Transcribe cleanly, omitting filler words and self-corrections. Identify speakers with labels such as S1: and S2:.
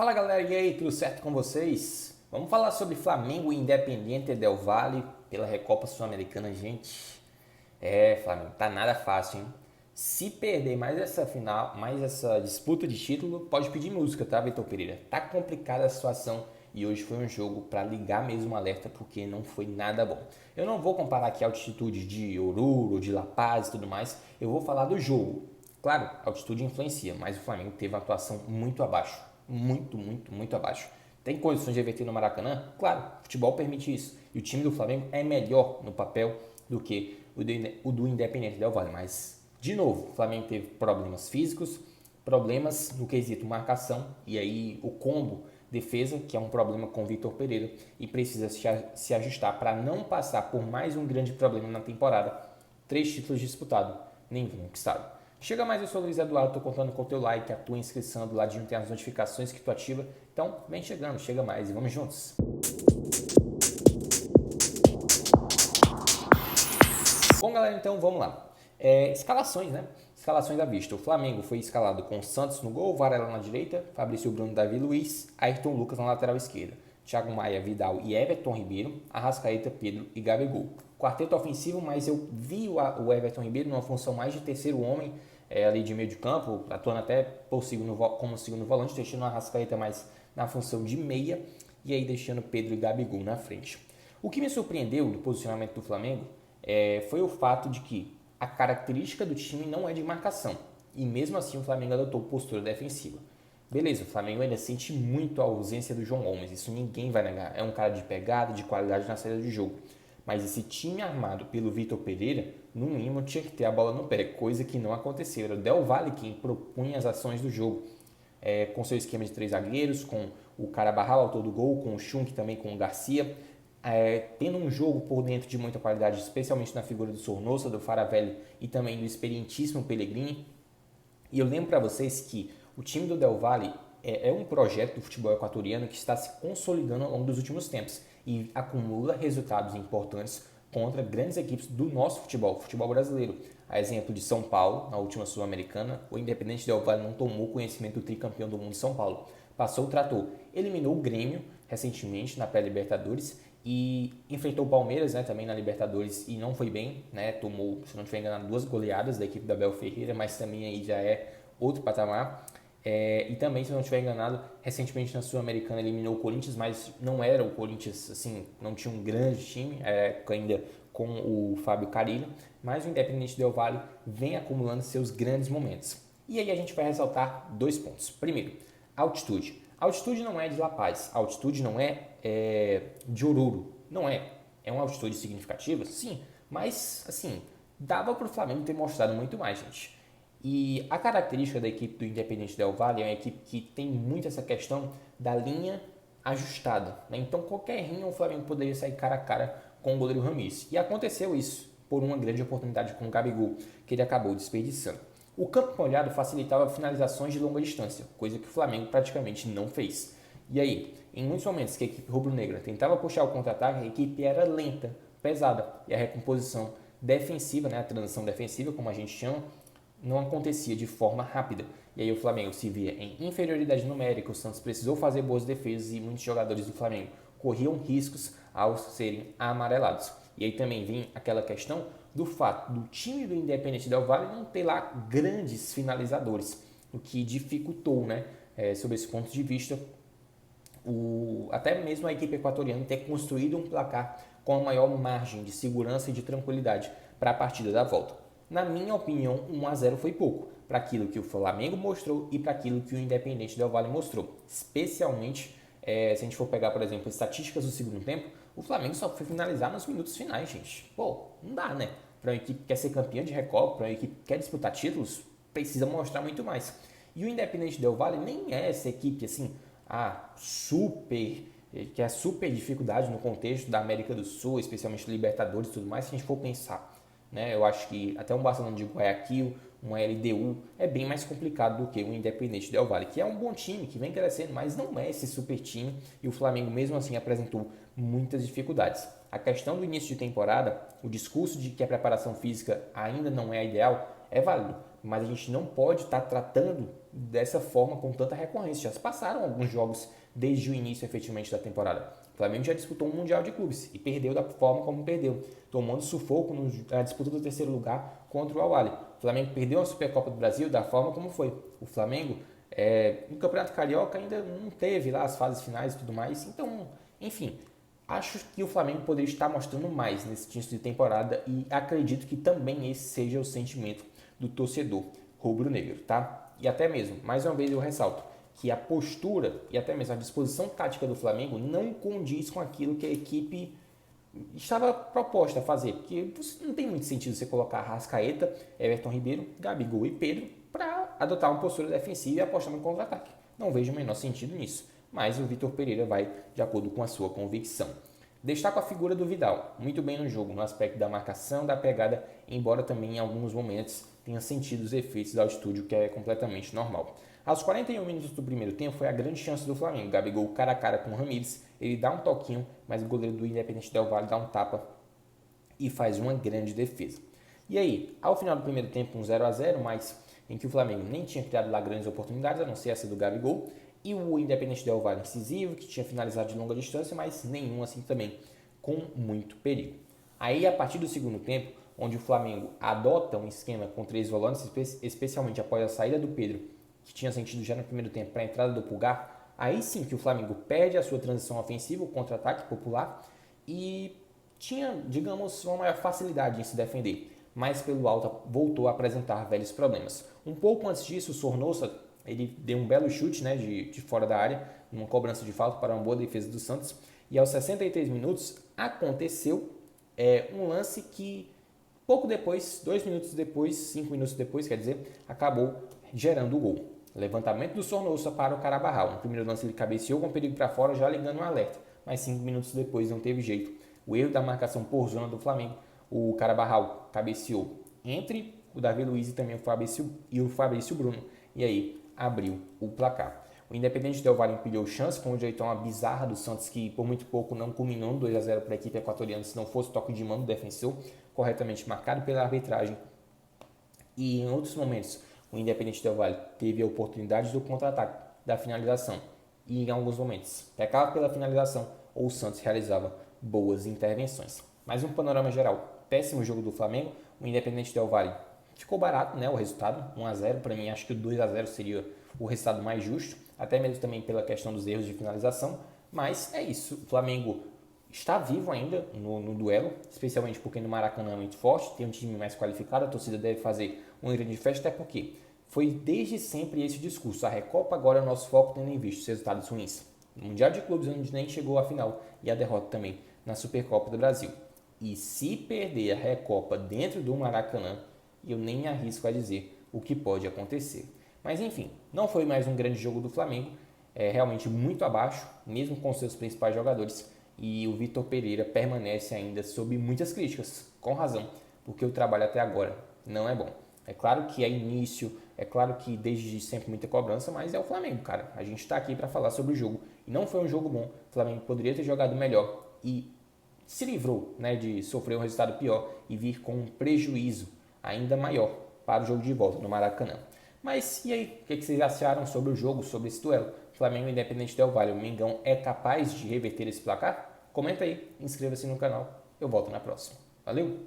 S1: Fala galera, e aí, tudo certo com vocês? Vamos falar sobre Flamengo e Independiente del Valle pela Recopa Sul-Americana, gente. Flamengo, tá nada fácil, hein? Se perder mais essa final, mais essa disputa de título, pode pedir música, tá, Vitor Pereira? Tá complicada a situação e hoje foi um jogo para ligar mesmo o alerta porque não foi nada bom. Eu não vou comparar aqui a altitude de Oruro, de La Paz e tudo mais, eu vou falar do jogo. Claro, a altitude influencia, mas o Flamengo teve uma atuação muito abaixo. Muito abaixo. Tem condições de reverter no Maracanã? Claro, o futebol permite isso. E o time do Flamengo é melhor no papel do que o do Independiente Del Valle. Mas, de novo, o Flamengo teve problemas físicos, problemas no quesito marcação. E aí o combo defesa, que é um problema com o Vitor Pereira. E precisa se ajustar para não passar por mais um grande problema na temporada. 3 títulos disputados, nenhum conquistado. Chega mais, eu sou o Luiz Eduardo, tô contando com o teu like, a tua inscrição, do ladinho tem as notificações que tu ativa. Então, vem chegando, chega mais e vamos juntos. Bom, galera, então vamos lá. Escalações, né? Escalações à vista. O Flamengo foi escalado com Santos no gol, Varela na direita, Fabrício Bruno, Davi Luiz, Ayrton Lucas na lateral esquerda, Thiago Maia, Vidal e Everton Ribeiro, Arrascaeta, Pedro e Gabigol. Quarteto ofensivo, mas eu vi o Everton Ribeiro numa função mais de terceiro homem, ali de meio de campo, atuando até como segundo volante, deixando o Arrascaeta mais na função de meia e aí deixando Pedro e Gabigol na frente. O que me surpreendeu do posicionamento do Flamengo foi o fato de que a característica do time não é de marcação e mesmo assim o Flamengo adotou postura defensiva. Beleza, o Flamengo ainda sente muito a ausência do João Gomes, isso ninguém vai negar. É um cara de pegada, de qualidade na saída de jogo. Mas esse time armado pelo Vitor Pereira, no mínimo, tinha que ter a bola no pé, coisa que não aconteceu. Era o Del Valle quem propunha as ações do jogo, com seu esquema de 3 zagueiros, com o Carabarral, autor do gol, com o Schunk também, com o Garcia, tendo um jogo por dentro de muita qualidade, especialmente na figura do Sornosa, do Faravelli e também do experientíssimo Pellegrini. E eu lembro para vocês que o time do Del Valle é um projeto do futebol equatoriano que está se consolidando ao longo dos últimos tempos e acumula resultados importantes contra grandes equipes do nosso futebol brasileiro. A exemplo de São Paulo, na última Sul-Americana, o Independente Del Valle não tomou conhecimento do tricampeão do mundo São Paulo. Passou o trator, eliminou o Grêmio recentemente na pré-Libertadores e enfrentou o Palmeiras, né, também na Libertadores e não foi bem, né, tomou, se não estiver enganado, 2 goleadas da equipe da Abel Ferreira, mas também aí já é outro patamar. E também, se não estiver enganado, recentemente na Sul-Americana eliminou o Corinthians, mas não era o Corinthians, assim, não tinha um grande time, ainda com o Fábio Carilho, mas o Independente Del Valle vem acumulando seus grandes momentos. E aí a gente vai ressaltar 2 pontos. Primeiro, altitude. A altitude não é de La Paz, a altitude não é de Oruro, não é. É uma altitude significativa? Sim, mas, assim, dava para o Flamengo ter mostrado muito mais, gente. E a característica da equipe do Independente Del Valle é uma equipe que tem muito essa questão da linha ajustada, né? Então qualquer rinha o Flamengo poderia sair cara a cara com o goleiro Ramires. E aconteceu isso por uma grande oportunidade com o Gabigol, que ele acabou desperdiçando. O campo molhado facilitava finalizações de longa distância, coisa que o Flamengo praticamente não fez. E aí, em muitos momentos que a equipe rubro-negra tentava puxar o contra-ataque, a equipe era lenta, pesada, e a recomposição defensiva, né, a transição defensiva, como a gente chama, não acontecia de forma rápida. E aí o Flamengo se via em inferioridade numérica, o Santos precisou fazer boas defesas e muitos jogadores do Flamengo corriam riscos ao serem amarelados. E aí também vem aquela questão do fato do time do Independente Del Valle não ter lá grandes finalizadores, o que dificultou, né, sob esse ponto de vista, até mesmo a equipe equatoriana ter construído um placar com a maior margem de segurança e de tranquilidade para a partida da volta. Na minha opinião, 1-0 foi pouco para aquilo que o Flamengo mostrou e para aquilo que o Independente Del Valle mostrou. Especialmente, se a gente for pegar, por exemplo, estatísticas do segundo tempo, o Flamengo só foi finalizar nos minutos finais, gente. Pô, não dá, né? Para uma equipe que quer ser campeã de Recopa, para uma equipe que quer disputar títulos, precisa mostrar muito mais. E o Independente Del Valle nem é essa equipe, assim, que é super dificuldade no contexto da América do Sul, especialmente Libertadores e tudo mais, se a gente for pensar. Né? Eu acho que até um Barcelona de Guayaquil, uma LDU, é bem mais complicado do que o Independente Del Valle, que é um bom time, que vem crescendo, mas não é esse super time, e o Flamengo mesmo assim apresentou muitas dificuldades. A questão do início de temporada, o discurso de que a preparação física ainda não é a ideal, é válido, mas a gente não pode estar tratando dessa forma, com tanta recorrência. Já se passaram alguns jogos desde o início, efetivamente, da temporada. O Flamengo já disputou um Mundial de Clubes e perdeu da forma como perdeu, tomando sufoco na disputa do terceiro lugar contra o Al-Ahly. O Flamengo perdeu a Supercopa do Brasil da forma como foi. O Flamengo, no Campeonato Carioca, ainda não teve lá as fases finais e tudo mais. Então, enfim, acho que o Flamengo poderia estar mostrando mais nesse início de temporada e acredito que também esse seja o sentimento do torcedor rubro-negro, tá? E até mesmo, mais uma vez eu ressalto, que a postura e até mesmo a disposição tática do Flamengo não condiz com aquilo que a equipe estava proposta a fazer, porque não tem muito sentido você colocar Arrascaeta, Everton Ribeiro, Gabigol e Pedro para adotar uma postura defensiva e apostar no contra-ataque. Não vejo o menor sentido nisso, mas o Vitor Pereira vai de acordo com a sua convicção. Destaco a figura do Vidal, muito bem no jogo, no aspecto da marcação, da pegada, embora também em alguns momentos tenha sentido os efeitos da altitude, o que é completamente normal. Aos 41 minutos do primeiro tempo foi a grande chance do Flamengo. Gabigol cara a cara com o Ramires, ele dá um toquinho, mas o goleiro do Independente Del Valle dá um tapa e faz uma grande defesa. E aí, ao final do primeiro tempo, um 0-0, mas em que o Flamengo nem tinha criado lá grandes oportunidades, a não ser essa do Gabigol, e o Independente Del Valle incisivo, que tinha finalizado de longa distância, mas nenhum assim também, com muito perigo. Aí, a partir do segundo tempo, onde o Flamengo adota um esquema com 3 volantes, especialmente após a saída do Pedro, que tinha sentido já no primeiro tempo para a entrada do Pulgar, aí sim que o Flamengo perde a sua transição ofensiva, o contra-ataque popular, e tinha, digamos, uma maior facilidade em se defender, mas pelo alto voltou a apresentar velhos problemas. Um pouco antes disso, o Sornosa, ele deu um belo chute, né, de fora da área, numa cobrança de falta para uma boa defesa do Santos, e aos 63 minutos aconteceu um lance que pouco depois, 2 minutos depois, 5 minutos depois, quer dizer, acabou gerando o gol. Levantamento do Sornosa para o Carabarral. No primeiro lance ele cabeceou com perigo para fora, já ligando um alerta, mas 5 minutos depois não teve jeito. O erro da marcação por zona do Flamengo, o Carabarral cabeceou entre o Davi Luiz e também o Fabrício Bruno, e aí abriu o placar. O Independente Del Valle empilhou chance com o jeitão uma bizarra do Santos, que por muito pouco não culminou 2-0 para a equipe equatoriana, se não fosse toque de mão do defensor, corretamente marcado pela arbitragem. E em outros momentos, o Independente Del Valle teve a oportunidade do contra-ataque, da finalização, e em alguns momentos pecava pela finalização ou o Santos realizava boas intervenções. Mas um panorama geral, péssimo jogo do Flamengo, o Independente Del Valle ficou barato, né, o resultado, 1-0, para mim acho que o 2-0 seria o resultado mais justo, até mesmo também pela questão dos erros de finalização, mas é isso, o Flamengo está vivo ainda no duelo, especialmente porque no Maracanã é muito forte, tem um time mais qualificado, a torcida deve fazer uma grande festa, até porque foi desde sempre esse discurso, a Recopa agora é o nosso foco, tendo em vista os resultados ruins. No Mundial de Clubes, onde nem chegou à final, e a derrota também na Supercopa do Brasil. E se perder a Recopa dentro do Maracanã, eu nem arrisco a dizer o que pode acontecer. Mas enfim, não foi mais um grande jogo do Flamengo, realmente muito abaixo, mesmo com seus principais jogadores, e o Vitor Pereira permanece ainda sob muitas críticas, com razão, porque o trabalho até agora não é bom. É claro que é início, é claro que desde sempre muita cobrança, mas é o Flamengo, cara. A gente está aqui para falar sobre o jogo. E não foi um jogo bom. O Flamengo poderia ter jogado melhor e se livrou, né, de sofrer um resultado pior e vir com um prejuízo ainda maior para o jogo de volta no Maracanã. Mas e aí, o que vocês acharam sobre o jogo, sobre esse duelo? Flamengo Independente Del Valle, o Mengão é capaz de reverter esse placar? Comenta aí, inscreva-se no canal, eu volto na próxima. Valeu!